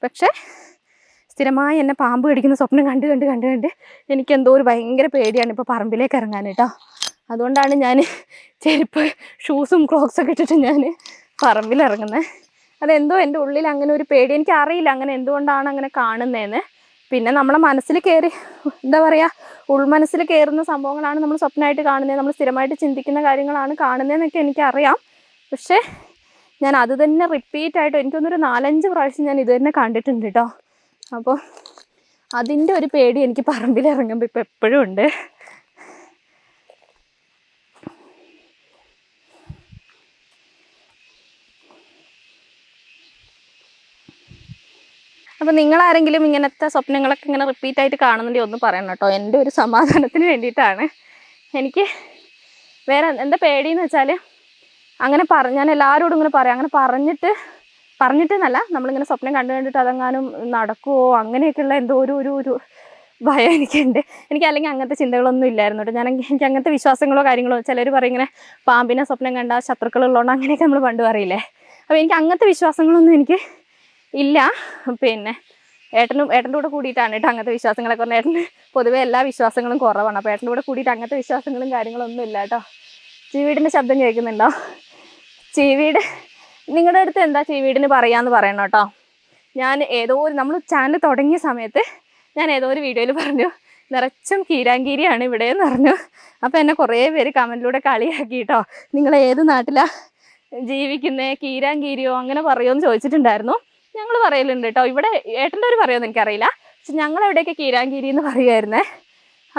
പക്ഷേ സ്ഥിരമായി എന്നെ പാമ്പ് കടിക്കുന്ന സ്വപ്നം കണ്ട് എനിക്കെന്തോ ഒരു ഭയങ്കര പേടിയാണ് ഇപ്പോൾ പറമ്പിലേക്ക് ഇറങ്ങാൻ കേട്ടോ. അതുകൊണ്ടാണ് ഞാൻ ചെരുപ്പ് ഷൂസും ക്രോക്സൊക്കെ ഇട്ടിട്ട് ഞാൻ പറമ്പിലിറങ്ങുന്നത്. അതെന്തോ എൻ്റെ ഉള്ളിൽ അങ്ങനെ ഒരു പേടി, എനിക്കറിയില്ല അങ്ങനെ എന്തുകൊണ്ടാണ് അങ്ങനെ കാണുന്നതെന്ന്. പിന്നെ നമ്മളെ മനസ്സിൽ കയറി എന്താ പറയുക, ഉൾമനസ്സിൽ കയറുന്ന സംഭവങ്ങളാണ് നമ്മൾ സ്വപ്നമായിട്ട് കാണുന്നത്, നമ്മൾ സ്ഥിരമായിട്ട് ചിന്തിക്കുന്ന കാര്യങ്ങളാണ് കാണുന്നതെന്നൊക്കെ എനിക്കറിയാം. പക്ഷേ ഞാൻ അത് തന്നെ റിപ്പീറ്റായിട്ട് എനിക്കൊന്നൊരു 4-5 പ്രാവശ്യം ഞാൻ ഇത് തന്നെ കണ്ടിട്ടുണ്ട് കേട്ടോ. അപ്പോൾ അതിൻ്റെ ഒരു പേടി എനിക്ക് പറമ്പിലിറങ്ങുമ്പോൾ ഇപ്പോൾ എപ്പോഴും ഉണ്ട്. അപ്പോൾ നിങ്ങളാരെങ്കിലും ഇങ്ങനത്തെ സ്വപ്നങ്ങളൊക്കെ ഇങ്ങനെ റിപ്പീറ്റായിട്ട് കാണുന്നുണ്ടെങ്കിൽ ഒന്ന് പറയണം കേട്ടോ. എൻ്റെ ഒരു സമാധാനത്തിന് വേണ്ടിയിട്ടാണ്. എനിക്ക് വേറെ എന്താ പേടിയെന്ന് വെച്ചാൽ, അങ്ങനെ ഞാൻ എല്ലാവരോടും ഇങ്ങനെ പറയാം, അങ്ങനെ പറഞ്ഞിട്ടെന്നല്ല, നമ്മളിങ്ങനെ സ്വപ്നം കണ്ടിട്ട് അതെങ്ങാനും നടക്കുമോ അങ്ങനെയൊക്കെയുള്ള എന്തോ ഒരു ഭയം എനിക്കുണ്ട്. എനിക്ക് അല്ലെങ്കിൽ അങ്ങനത്തെ ചിന്തകളൊന്നും ഇല്ലായിരുന്നു കേട്ടോ. എനിക്ക് അങ്ങനത്തെ വിശ്വാസങ്ങളോ കാര്യങ്ങളോ, ചിലർ പറയും ഇങ്ങനെ പാമ്പിനെ സ്വപ്നം കണ്ടാൽ ശത്രുക്കളുള്ളതുകൊണ്ട് അങ്ങനെയൊക്കെ നമ്മൾ പണ്ട് പറയില്ലേ. അപ്പോൾ എനിക്ക് അങ്ങനത്തെ വിശ്വാസങ്ങളൊന്നും എനിക്ക് ഇല്ല. പിന്നെ ഏട്ടൻ്റെ കൂടെ കൂടിയിട്ടാണ് കേട്ടോ അങ്ങനത്തെ വിശ്വാസങ്ങളൊക്കെ പറഞ്ഞാൽ. ഏട്ടന് പൊതുവേ എല്ലാ വിശ്വാസങ്ങളും കുറവാണ്. അപ്പോൾ ഏട്ടൻ്റെ കൂടെ കൂടിയിട്ട് അങ്ങനത്തെ വിശ്വാസങ്ങളും കാര്യങ്ങളൊന്നും ഇല്ല കേട്ടോ. ചീവീടിൻ്റെ ശബ്ദം കേൾക്കുന്നുണ്ടോ? ചീവീട് നിങ്ങളുടെ അടുത്ത് എന്താ ചീവീടിന് പറയാമെന്ന് പറയണം കേട്ടോ. ഞാൻ നമ്മൾ ചാനൽ തുടങ്ങിയ സമയത്ത് ഞാൻ ഏതോ ഒരു വീഡിയോയിൽ പറഞ്ഞു നിറച്ചും കീരാങ്കീരിയാണ് ഇവിടെ എന്ന് പറഞ്ഞു. അപ്പോൾ എന്നെ കുറേ പേര് കമൻറ്റിലൂടെ കളിയാക്കി കേട്ടോ. നിങ്ങൾ ഏത് നാട്ടിലാണ് ജീവിക്കുന്നത്, കീരാങ്കീരിയോ അങ്ങനെ പറയുമെന്ന് ചോദിച്ചിട്ടുണ്ടായിരുന്നു. ഞങ്ങൾ പറയലുണ്ട് കേട്ടോ. ഇവിടെ ഏട്ടൻ്റെ ഒരു പറയുമെന്ന് എനിക്കറിയില്ല, പക്ഷെ ഞങ്ങളെവിടെയൊക്കെ കീരാങ്കീരി എന്ന് പറയുമായിരുന്നേ.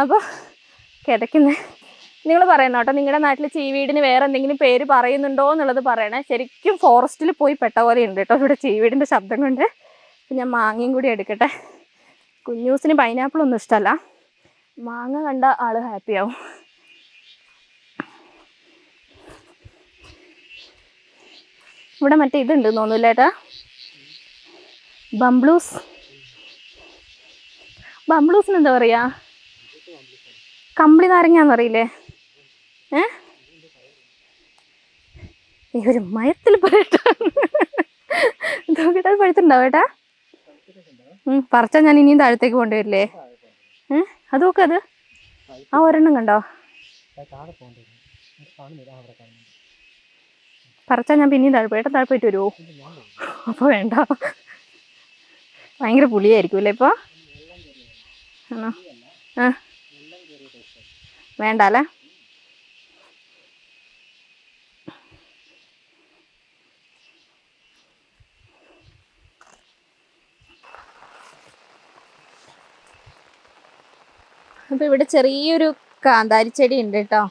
അപ്പോൾ കിതയ്ക്കുന്നേ, നിങ്ങൾ പറയണം കേട്ടോ, നിങ്ങളുടെ നാട്ടിൽ ചീവീടിന് വേറെ എന്തെങ്കിലും പേര് പറയുന്നുണ്ടോ എന്നുള്ളത് പറയണേ. ശരിക്കും ഫോറസ്റ്റിൽ പോയി പെട്ട പോലെ ഉണ്ട് കേട്ടോ ഇവിടെ ചീവീടിൻ്റെ ശബ്ദം കൊണ്ട്. ഞാൻ മാങ്ങയും കൂടി എടുക്കട്ടെ. കുഞ്ഞൂസിന് പൈനാപ്പിൾ ഒന്നും ഇഷ്ടമല്ല, മാങ്ങ കണ്ട ആൾ ഹാപ്പിയാവും. ഇവിടെ മറ്റേ ഇതുണ്ട് തോന്നുന്നില്ല ഏട്ടാ, ബംബ്ലൂസിന് എന്താ പറയുക, കമ്പിളി നാരങ്ങാന്ന് പറയില്ലേ? ഈ ഒരു മയത്തിൽ പറയട്ടാ, നോക്കിയിട്ട് അത് പഴുത്തുണ്ടാവും ഏട്ടാ. പറിച്ചാൽ ഞാൻ ഇനിയും താഴത്തേക്ക് കൊണ്ടുവരില്ലേ? അത് നോക്ക്, അത് ആ ഒരെണ്ണം കണ്ടോ? പറിച്ചാൽ ഞാൻ പിന്നെയും താഴെ പോയി. ഏട്ടാ താഴെ പോയിട്ട് വരുമോ? അപ്പോൾ വേണ്ട, ഭയങ്കര പുളിയായിരിക്കും അല്ലേ ഇപ്പോൾ? ആണോ? വേണ്ട അല്ലേ? അപ്പോൾ ഇവിടെ ചെറിയൊരു കാന്താരി ചെടി ഉണ്ട് കേട്ടോ.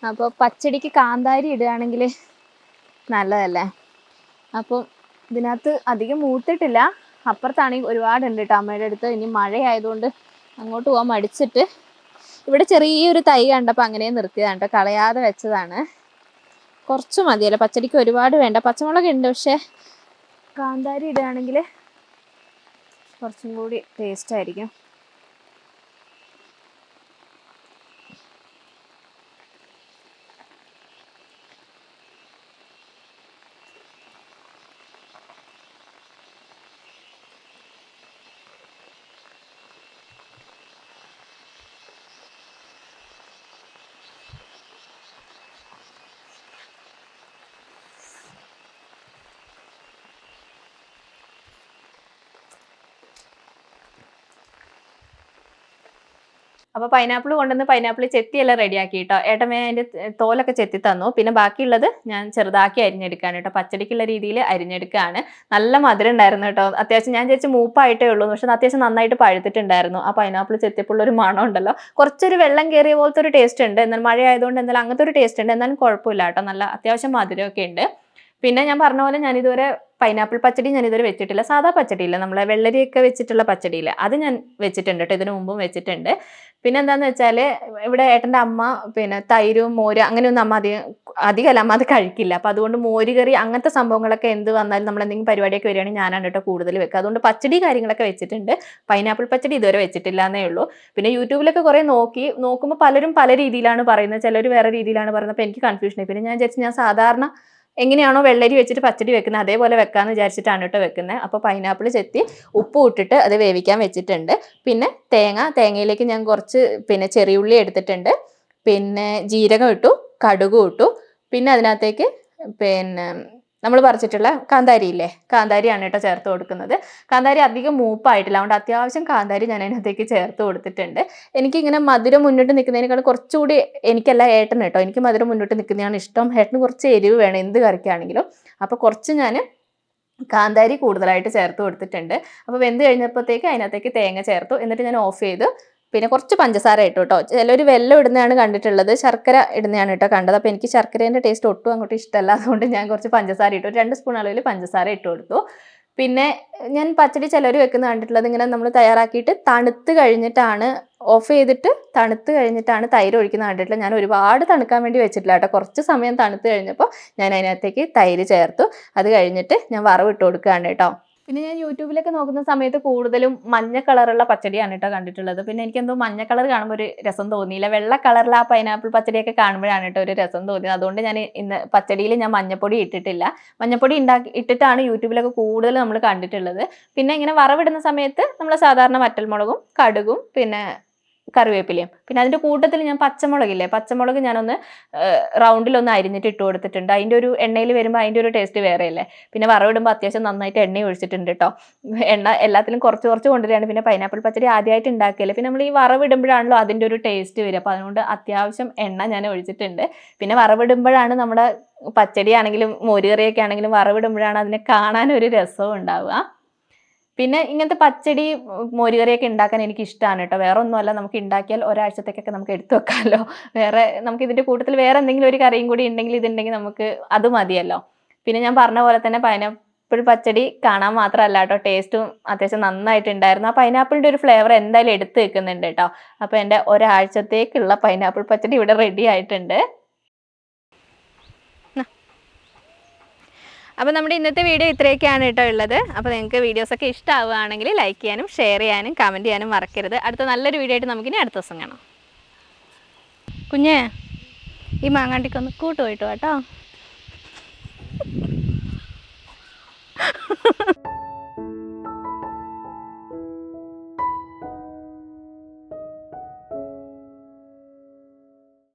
അപ്പോൾ പച്ചടിക്ക് കാന്താരി ഇടുകയാണെങ്കിൽ നല്ലതല്ലേ. അപ്പം ഇതിനകത്ത് അധികം മൂത്തിട്ടില്ല. അപ്പുറത്താണെങ്കിൽ ഒരുപാടുണ്ട് കേട്ടോ അമ്മയുടെ അടുത്ത്. ഇനി മഴയായതുകൊണ്ട് അങ്ങോട്ട് പോകാൻ മടിച്ചിട്ട് ഇവിടെ ചെറിയൊരു തൈ കണ്ടപ്പോൾ അങ്ങനെ നിർത്തിയതാണ് കേട്ടോ, കളയാതെ വെച്ചതാണ്. കുറച്ച് മതിയല്ലോ, പച്ചടിക്ക് ഒരുപാട് വേണ്ട. പച്ചമുളക് ഉണ്ട്, പക്ഷേ കാന്താരി ഇടുകയാണെങ്കിൽ കുറച്ചും കൂടി ടേസ്റ്റ് ആയിരിക്കും. അപ്പോൾ പൈനാപ്പിൾ കൊണ്ടുവന്ന് പൈനാപ്പിൾ ചെത്തിയെല്ലാം റെഡിയാക്കി കേട്ടോ. ഏട്ടൻ അതിൻ്റെ തോലൊക്കെ ചെത്തി തന്നു. പിന്നെ ബാക്കിയുള്ളത് ഞാൻ ചെറുതാക്കി അരിഞ്ഞെടുക്കുകയാണ് കേട്ടോ. പച്ചടിക്കുള്ള രീതിയിൽ അരിഞ്ഞെടുക്കുകയാണ്. നല്ല മധുരം ഉണ്ടായിരുന്നു കേട്ടോ. അത്യാവശ്യം ഞാൻ വിചാരിച്ച് മൂപ്പായിട്ടേ ഉള്ളൂ, പക്ഷെ അത്യാവശ്യം നന്നായിട്ട് പഴുത്തിട്ടുണ്ടായിരുന്നു. ആ പൈനാപ്പിൾ ചെത്തിയപ്പോൾ ഒരു മണം ഉണ്ടല്ലോ, കുറച്ചൊരു വെള്ളം കയറിയ പോലത്തെ ഒരു ടേസ്റ്റ് ഉണ്ട്. എന്നാൽ മഴ ആയതുകൊണ്ട് എന്തായാലും അങ്ങനത്തെ ഒരു ടേസ്റ്റ് ഉണ്ട്. എന്നാലും കുഴപ്പമില്ല കേട്ടോ, നല്ല അത്യാവശ്യം മധുരമൊക്കെ ഉണ്ട്. പിന്നെ ഞാൻ പറഞ്ഞ പോലെ ഞാനിതുവരെ പൈനാപ്പിൾ പച്ചടി ഞാനിതുവരെ വെച്ചിട്ടില്ല. സാധാ പച്ചടിയില്ല, നമ്മളെ വെള്ളരിയൊക്കെ വെച്ചിട്ടുള്ള പച്ചടിയില്ല, അത് ഞാൻ വെച്ചിട്ടുണ്ട് കേട്ടോ, ഇതിനു മുമ്പും വെച്ചിട്ടുണ്ട്. പിന്നെ എന്താന്ന് വെച്ചാൽ ഇവിടെ ഏട്ടൻ്റെ അമ്മ പിന്നെ തൈരും മോര് അങ്ങനെയൊന്നും അമ്മ അധികമല്ല അമ്മ അത് കഴിക്കില്ല. അപ്പം അതുകൊണ്ട് മോര് കറി അങ്ങനത്തെ സംഭവങ്ങളൊക്കെ എന്ത് വന്നാലും നമ്മൾ എന്തെങ്കിലും പരിപാടിയൊക്കെ വരികയാണെങ്കിൽ ഞാനാണ് കേട്ടോ കൂടുതൽ വെക്കുക. അതുകൊണ്ട് പച്ചടി കാര്യങ്ങളൊക്കെ വെച്ചിട്ടുണ്ട്. പൈനാപ്പിൾ പച്ചടി ഇതുവരെ വെച്ചിട്ടില്ല എന്നേ ഉള്ളൂ. പിന്നെ യൂട്യൂബിലൊക്കെ കുറേ നോക്കുമ്പോൾ പലരും പല രീതിയിലാണ് പറയുന്നത്, ചിലർ വേറെ രീതിയിലാണ് പറയുന്നത്. അപ്പോൾ എനിക്ക് കൺഫ്യൂഷനായി. പിന്നെ ഞാൻ വിചാരിച്ചു ഞാൻ സാധാരണ എങ്ങനെയാണോ വെള്ളരി വെച്ചിട്ട് പച്ചടി വെക്കുന്നത് അതേപോലെ വെക്കാമെന്ന് വിചാരിച്ചിട്ടാണ് കേട്ടോ വെക്കുന്നത്. അപ്പോൾ പൈനാപ്പിൾ ചെത്തി ഉപ്പ് ഇട്ടിട്ട് അത് വേവിക്കാൻ വെച്ചിട്ടുണ്ട്. പിന്നെ തേങ്ങയിലേക്ക് ഞാൻ കുറച്ച് പിന്നെ ചെറിയുള്ളി എടുത്തിട്ടുണ്ട്. പിന്നെ ജീരകം ഇട്ടു, കടുകും ഇട്ടു. പിന്നെ അതിനകത്തേക്ക് പിന്നെ നമ്മൾ പറിച്ചിട്ടുള്ള കാന്താരിയില്ലേ, കാന്താരിയാണ് കേട്ടോ ചേർത്ത് കൊടുക്കുന്നത്. കാന്താരി അധികം മൂപ്പായിട്ടില്ല, അതുകൊണ്ട് അത്യാവശ്യം കാന്താരി ഞാൻ അതിനകത്തേക്ക് ചേർത്ത് കൊടുത്തിട്ടുണ്ട്. എനിക്കിങ്ങനെ മധുരം മുന്നിട്ട് നിൽക്കുന്നതിനേക്കാൾ കുറച്ചുകൂടി എനിക്കല്ല ഏട്ടൻ കേട്ടോ, എനിക്ക് മധുരം മുന്നിട്ട് നിൽക്കുന്നതാണ് ഇഷ്ടം. ഏട്ടന് കുറച്ച് എരിവ് വേണം എന്ത് കറിക്കാണെങ്കിലും. അപ്പോൾ കുറച്ച് ഞാൻ കാന്താരി കൂടുതലായിട്ട് ചേർത്ത് കൊടുത്തിട്ടുണ്ട്. അപ്പോൾ വെന്ത് കഴിഞ്ഞപ്പോഴത്തേക്ക് അതിനകത്തേക്ക് തേങ്ങ ചേർത്തു. എന്നിട്ട് ഞാൻ ഓഫ് ചെയ്തു. പിന്നെ കുറച്ച് പഞ്ചസാര ഇട്ടു കേട്ടോ. ചിലർ വെല്ലം ഇടുന്നതാണ് കണ്ടിട്ടുള്ളത്, ശർക്കര ഇടുന്നതാണ് കേട്ടോ കണ്ടത്. അപ്പോൾ എനിക്ക് ശർക്കരേൻ്റെ ടേസ്റ്റ് ഒട്ടും അങ്ങോട്ട് ഇഷ്ടമല്ല, അതുകൊണ്ട് ഞാൻ കുറച്ച് പഞ്ചസാര ഇട്ടു. 2 സ്പൂൺ അളവിൽ പഞ്ചസാര ഇട്ട് കൊടുത്തു. പിന്നെ ഞാൻ പച്ചടി ചിലർ വെക്കുന്ന കണ്ടിട്ടുള്ളത് ഇങ്ങനെ നമ്മൾ തയ്യാറാക്കിയിട്ട് തണുത്ത് കഴിഞ്ഞിട്ടാണ് ഓഫ് ചെയ്തിട്ട് തണുത്ത് കഴിഞ്ഞിട്ടാണ് തൈര് ഒഴിക്കുന്നത് കണ്ടിട്ടുള്ളത്. ഞാൻ ഒരുപാട് തണുക്കാൻ വേണ്ടി വെച്ചിട്ടില്ല കേട്ടോ. കുറച്ച് സമയം തണുത്ത് കഴിഞ്ഞപ്പോൾ ഞാൻ അതിനകത്തേക്ക് തൈര് ചേർത്തു. അത് കഴിഞ്ഞിട്ട് ഞാൻ വറവിട്ട് കൊടുക്കുകയാണ് കേട്ടോ. പിന്നെ ഞാൻ യൂട്യൂബിലൊക്കെ നോക്കുന്ന സമയത്ത് കൂടുതലും മഞ്ഞ കളറുള്ള പച്ചടിയാണ് കേട്ടോ കണ്ടിട്ടുള്ളത്. പിന്നെ എനിക്കെന്തോ മഞ്ഞ കളർ കാണുമ്പോൾ ഒരു രസം തോന്നിയില്ല. വെള്ള കളറിൽ ആ പൈനാപ്പിൾ പച്ചടിയൊക്കെ കാണുമ്പോഴാണ് കേട്ടോ ഒരു രസം തോന്നിയത്. അതുകൊണ്ട് ഞാൻ ഇന്ന് പച്ചടിയിൽ ഞാൻ മഞ്ഞപ്പൊടി ഇട്ടിട്ടില്ല. മഞ്ഞപ്പൊടി ഇട്ടിട്ടാണ് യൂട്യൂബിലൊക്കെ കൂടുതൽ നമ്മൾ കണ്ടിട്ടുള്ളത്. പിന്നെ ഇങ്ങനെ വറവിടുന്ന സമയത്ത് നമ്മൾ സാധാരണ വറ്റൽമുളകും കടുകും പിന്നെ കറിവേപ്പിലയും പിന്നെ അതിൻ്റെ കൂട്ടത്തിൽ ഞാൻ പച്ചമുളക് ഞാനൊന്ന് റൗണ്ടിലൊന്ന് അരിഞ്ഞിട്ട് ഇട്ട് കൊടുത്തിട്ടുണ്ട്. അതിൻ്റെ ഒരു എണ്ണയിൽ വരുമ്പോൾ അതിൻ്റെ ഒരു ടേസ്റ്റ് വേറെയല്ലേ. പിന്നെ വറവിടുമ്പോൾ അത്യാവശ്യം നന്നായിട്ട് എണ്ണ ഒഴിച്ചിട്ടുണ്ട് കേട്ടോ. എണ്ണ എല്ലാത്തിലും കുറച്ച് കൊണ്ടുവരികയാണ്. പിന്നെ പൈനാപ്പിൾ പച്ചടി ആദ്യമായിട്ട് ഉണ്ടാക്കിയല്ലേ, പിന്നെ നമ്മൾ ഈ വറവിടുമ്പോഴാണല്ലോ അതിൻ്റെ ഒരു ടേസ്റ്റ് വരിക. അപ്പോൾ അതുകൊണ്ട് അത്യാവശ്യം എണ്ണ ഞാൻ ഒഴിച്ചിട്ടുണ്ട്. പിന്നെ വറവിടുമ്പോഴാണ് നമ്മുടെ പച്ചടി ആണെങ്കിലും മോരുകറിയൊക്കെ ആണെങ്കിലും വറവിടുമ്പോഴാണ് അതിനെ കാണാനൊരു രസവും ഉണ്ടാവുക. പിന്നെ ഇങ്ങനത്തെ പച്ചടി മോരുകറിയൊക്കെ ഉണ്ടാക്കാൻ എനിക്ക് ഇഷ്ടമാണ് കേട്ടോ. വേറെ ഒന്നുമല്ല, നമുക്ക് ഉണ്ടാക്കിയാൽ ഒരാഴ്ചത്തേക്കൊക്കെ നമുക്ക് എടുത്തു വെക്കാമല്ലോ. വേറെ നമുക്ക് ഇതിൻ്റെ കൂട്ടത്തിൽ വേറെ എന്തെങ്കിലും ഒരു കറിയും കൂടി ഉണ്ടെങ്കിൽ ഇതുണ്ടെങ്കിൽ നമുക്ക് അത് മതിയല്ലോ. പിന്നെ ഞാൻ പറഞ്ഞ പോലെ തന്നെ പൈനാപ്പിൾ പച്ചടി കാണാൻ മാത്രമല്ല കേട്ടോ, ടേസ്റ്റും അത്യാവശ്യം നന്നായിട്ടുണ്ടായിരുന്നു. ആ പൈനാപ്പിളിൻ്റെ ഒരു ഫ്ലേവർ എന്തായാലും എടുത്ത് വെക്കുന്നുണ്ട് കേട്ടോ. അപ്പോൾ എൻ്റെ ഒരാഴ്ചത്തേക്കുള്ള പൈനാപ്പിൾ പച്ചടി ഇവിടെ റെഡി ആയിട്ടുണ്ട്. അപ്പോൾ നമ്മുടെ ഇന്നത്തെ വീഡിയോ ഇത്രയൊക്കെയാണ് കേട്ടോ ഉള്ളത്. അപ്പോൾ നിങ്ങൾക്ക് വീഡിയോസൊക്കെ ഇഷ്ടമാവുകയാണെങ്കിൽ ലൈക്ക് ചെയ്യാനും ഷെയർ ചെയ്യാനും കമൻറ്റ് ചെയ്യാനും മറക്കരുത്. അടുത്ത നല്ലൊരു വീഡിയോ ആയിട്ട് നമുക്കിനി അടുത്ത ദിവസം കാണാം. കുഞ്ഞേ, ഈ മാങ്ങാണ്ടിക്കൊന്ന് കൂട്ടുപോയിട്ടോ കേട്ടോ.